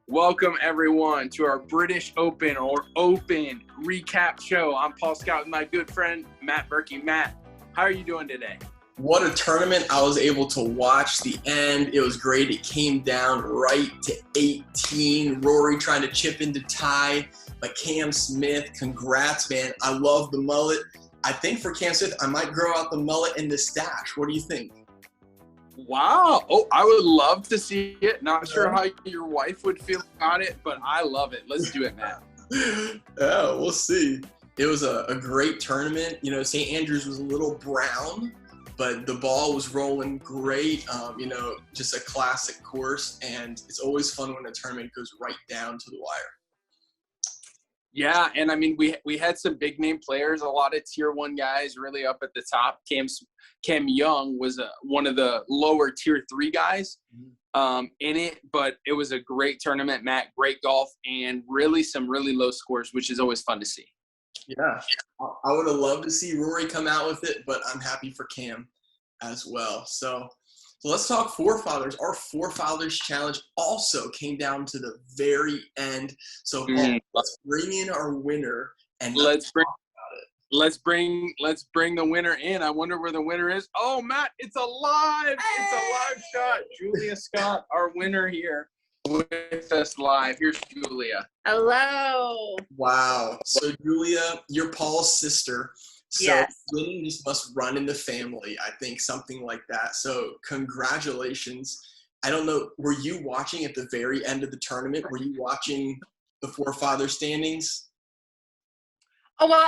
Welcome, everyone, to our British Open or Open recap show. I'm Paul Scott with my good friend, Matt Berkey. Matt, how are you doing today? What a tournament. I was able to watch the end. It was great. It came down right to 18. Rory trying to chip into tie, but Cam Smith, congrats, man. I love the mullet. I think for Cam Smith, I might grow out the mullet and the stash. What do you think? Wow. Oh, I would love to see it. Not sure how your wife would feel about it, but I love it. Let's do it, Matt. Yeah, we'll see. It was a great tournament. You know, St. Andrews was a little brown, but the ball was rolling great. Just a classic course, and it's always fun when a tournament goes right down to the wire. Yeah, and I mean, we had some big name players, a lot of tier 1 guys really up at the top. Cam Young was one of the lower tier 3 guys in it, but it was a great tournament, Matt. Great golf, and really some really low scores, which is always fun to see. Yeah, I would have loved to see Rory come out with it, but I'm happy for Cam as well. So let's talk forefathers. Our forefathers challenge also came down to the very end. So let's bring in our winner and let's bring the winner in. I wonder where the winner is. Oh, Matt, it's alive. Hey! It's a live shot. Julia Scott, our winner here with us live. Here's Julia. Hello. Wow. So Julia, you're Paul's sister. So yes. Winning just must run in the family, I think, something like that. So congratulations. I don't know, were you watching at the very end of the tournament? Were you watching the forefather standings? Oh, well,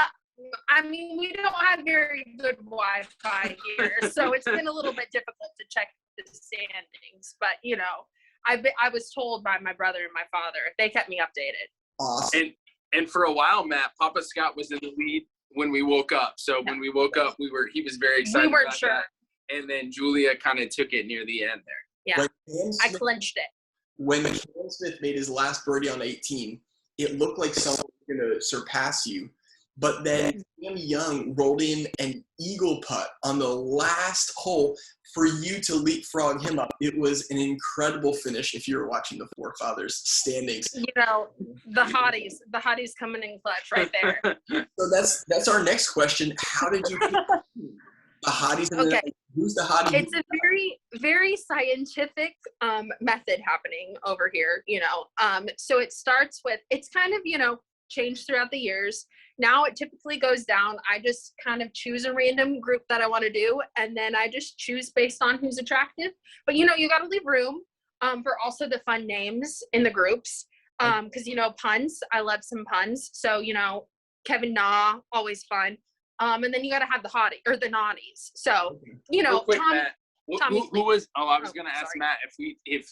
I mean, we don't have very good Wi-Fi here, so it's been a little bit difficult to check the standings. But, you know, I was told by my brother and my father. They kept me updated. Awesome. And for a while, Matt, Papa Scott was in the lead when we woke up. So when we woke up, he was very excited. We weren't about sure. That. And then Julia kind of took it near the end there. Yeah, I clinched it. When Cam Smith made his last birdie on 18, it looked like someone was going to surpass you. But then Cam Young rolled in an eagle putt on the last hole for you to leapfrog him up. It was an incredible finish if you were watching the forefathers standings. You know, the hotties coming in clutch right there. So that's our next question. How did you pick the hotties? Okay. Who's the hottie? It's a very, very scientific method happening over here, you know. So it starts with, it's kind of, you know, changed throughout the years. Now it typically goes down. I just kind of choose a random group that I want to do, and then I just choose based on who's attractive. But, you know, you got to leave room for also the fun names in the groups because, you know, puns. I love some puns. So, you know, Kevin Na, always fun. And then you got to have the hottie or the naughties. So, you know, quick, Matt, who was? Oh, I was going to ask Matt if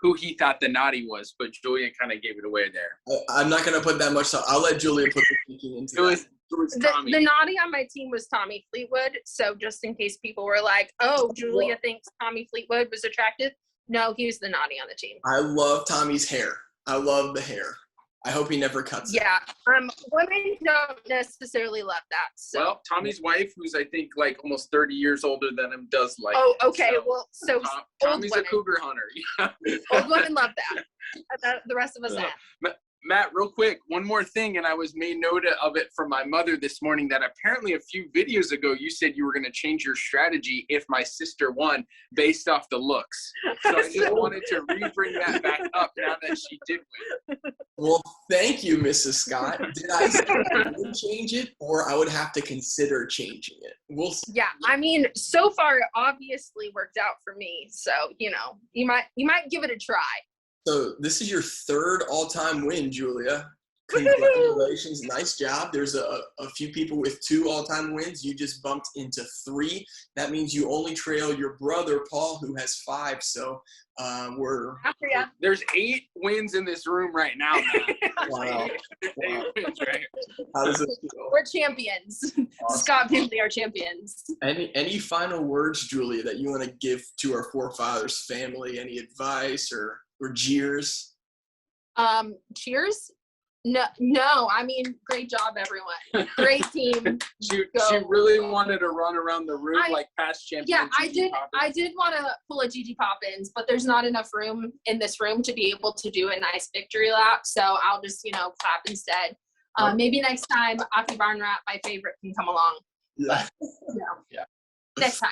who he thought the naughty was, but Julia kind of gave it away there. I'm not going to put that much thought. I'll let Julia put the thinking into it. It was Tommy. The naughty on my team was Tommy Fleetwood. So just in case people were like, oh, Julia thinks Tommy Fleetwood was attractive. No, he was the naughty on the team. I love Tommy's hair. I love the hair. I hope he never cuts it. Yeah. Women don't necessarily love that. So. Well, Tommy's wife, who's I think like almost 30 years older than him, does like Oh, okay. it. So Tommy's a cougar hunter. Old women love that. The rest of us have. Matt, real quick, one more thing, and I was made note of it from my mother this morning that apparently a few videos ago you said you were going to change your strategy if my sister won based off the looks. So I just wanted to re-bring that back up now that she did win. Well, thank you, Mrs. Scott. Did I say I would change it, or I would have to consider changing it? We'll see. Yeah, I mean, so far it obviously worked out for me. So, you know, you might give it a try. So this is your third all-time win, Julia. Congratulations. Nice job. There's a few people with 2 all-time wins. You just bumped into 3. That means you only trail your brother, Paul, who has 5. So there's 8 wins in this room right now, man. Wow. 8 wins, right? How does it feel? We're champions. Awesome. Scott Pinley are champions. Any final words, Julia, that you want to give to our forefathers family? Any advice or jeers? Cheers. No. I mean, great job, everyone. Great team. She really wanted to run around the room like past champion. Yeah, I did want to pull a Gigi Poppins, but there's not enough room in this room to be able to do a nice victory lap. So I'll just, clap instead. Maybe next time, Aki Barn Rat, my favorite, can come along. Yeah. But, next time.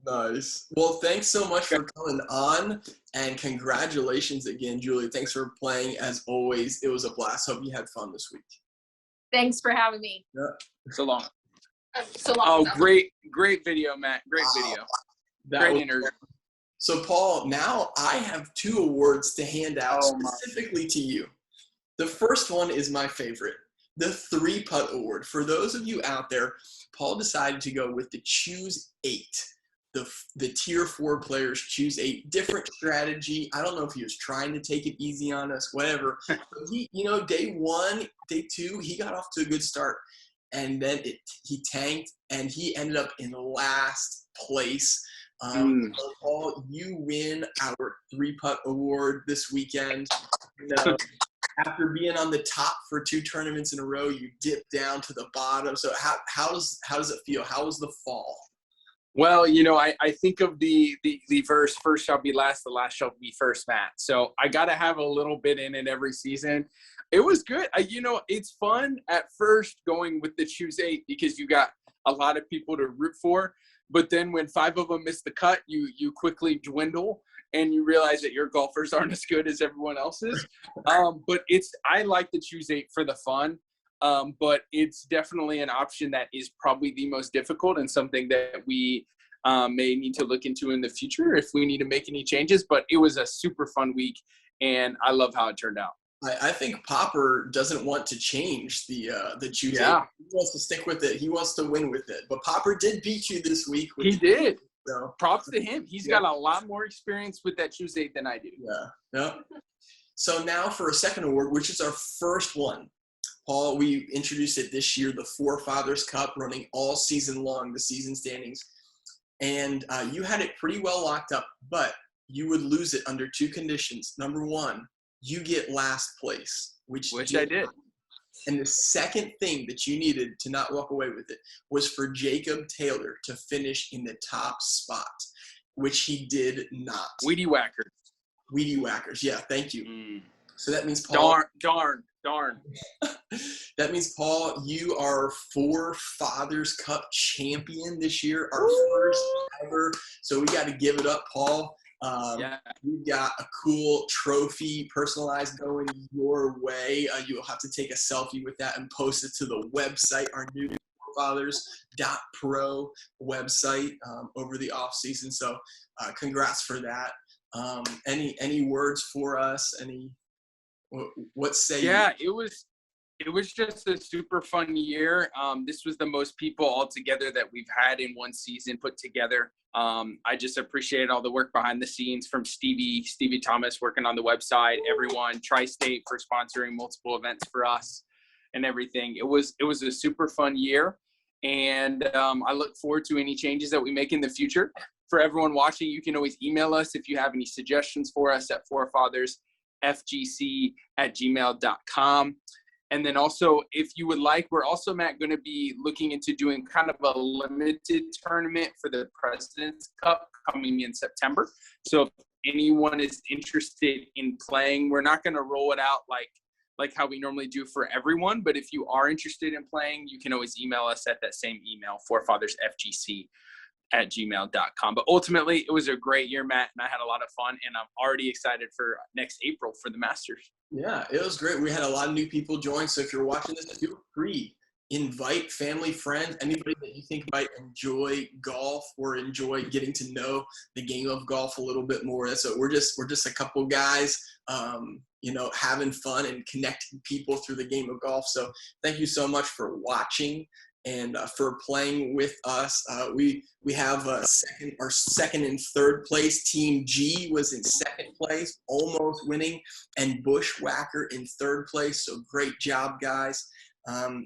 Nice. Well, thanks so much for coming on, and congratulations again, Julie. Thanks for playing as always. It was a blast. Hope you had fun this week. Thanks for having me. Yeah. So long. So long. Oh, great video, Matt. Great video. Great interview. So, Paul, now I have 2 awards to hand out specifically to you. The first one is my favorite, the 3-putt award. For those of you out there, Paul decided to go with the Choose 8. The tier 4 players choose 8. Different strategy. I don't know if he was trying to take it easy on us, whatever. But he, day 1, day 2, he got off to a good start. And then he tanked, and he ended up in last place. So Paul, you win our 3-putt award this weekend. After being on the top for 2 tournaments in a row, you dipped down to the bottom. So how does it feel? How was the fall? Well, I think of the verse, first shall be last, the last shall be first, Matt. So I got to have a little bit in it every season. It was good. It's fun at first going with the Choose 8 because you got a lot of people to root for. But then when 5 of them miss the cut, you quickly dwindle and you realize that your golfers aren't as good as everyone else's. But I like the Choose 8 for the fun. But it's definitely an option that is probably the most difficult and something that we may need to look into in the future if we need to make any changes. But it was a super fun week, and I love how it turned out. I think Popper doesn't want to change the Choose 8. He wants to stick with it. He wants to win with it. But Popper did beat you this week. He did. So props to him. He's got a lot more experience with that Choose 8 than I do. Yeah. So now for a second award, which is our first one. Paul, we introduced it this year, the Forefathers Cup, running all season long, the season standings. And you had it pretty well locked up, but you would lose it under 2 conditions. Number 1, you get last place, which I did. And the second thing that you needed to not walk away with it was for Jacob Taylor to finish in the top spot, which he did not. Weedy Whackers. Yeah, thank you. So that means Paul. Darn. That means, Paul, you are Forefathers Cup champion this year, our first ever. So we got to give it up, Paul. We've got a cool trophy personalized going your way. You'll have to take a selfie with that and post it to the website, our new forefathers.pro website over the off season. So congrats for that. Any words for us? What say you? It was just a super fun year. This was the most people all together that we've had in one season put together. I just appreciate all the work behind the scenes from Stevie Thomas working on the website, everyone, Tri-State for sponsoring multiple events for us and everything. It was a super fun year, and I look forward to any changes that we make in the future. For everyone watching, you can always email us if you have any suggestions for us at forefathersfgc@gmail.com. And then also, if you would like, we're also, Matt, going to be looking into doing kind of a limited tournament for the President's Cup coming in September. So if anyone is interested in playing, we're not going to roll it out like how we normally do for everyone. But if you are interested in playing, you can always email us at that same email, forefathersfgc@gmail.com. But ultimately, it was a great year, Matt, and I had a lot of fun, and I'm already excited for next April for the Masters. Yeah, it was great. We had a lot of new people join. So if you're watching this, feel free. Invite family, friends, anybody that you think might enjoy golf or enjoy getting to know the game of golf a little bit more. So we're just a couple guys, having fun and connecting people through the game of golf. So thank you so much for watching and for playing with us. We have our second and third place. Team G was in second place, almost winning, and Bushwhacker in third place. So great job, guys. A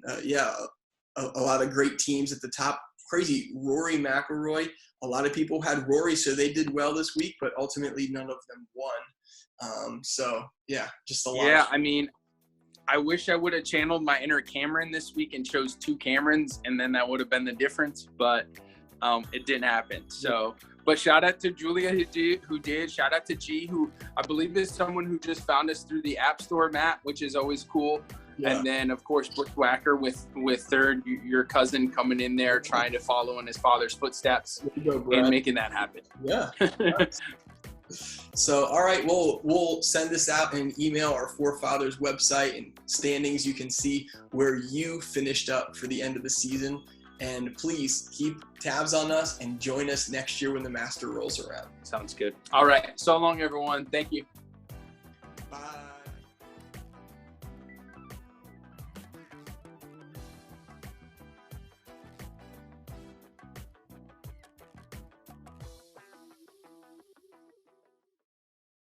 lot of great teams at the top. Crazy, Rory McIlroy. A lot of people had Rory, so they did well this week, but ultimately none of them won. Just a lot. Yeah, I wish I would have channeled my inner Cameron this week and chose 2 Camerons, and then that would have been the difference. But it didn't happen. So, but shout out to Julia who did. Shout out to G, who I believe is someone who just found us through the App Store, Matt, which is always cool. Yeah. And then, of course, Bushwhacker with Third, your cousin, coming in there trying to follow in his father's footsteps and making that happen. Yeah. So, all right, we'll send this out in an email, our forefathers website and standings. You can see where you finished up for the end of the season. And please keep tabs on us and join us next year when the Master rolls around. Sounds good. All right. So long, everyone. Thank you. Bye.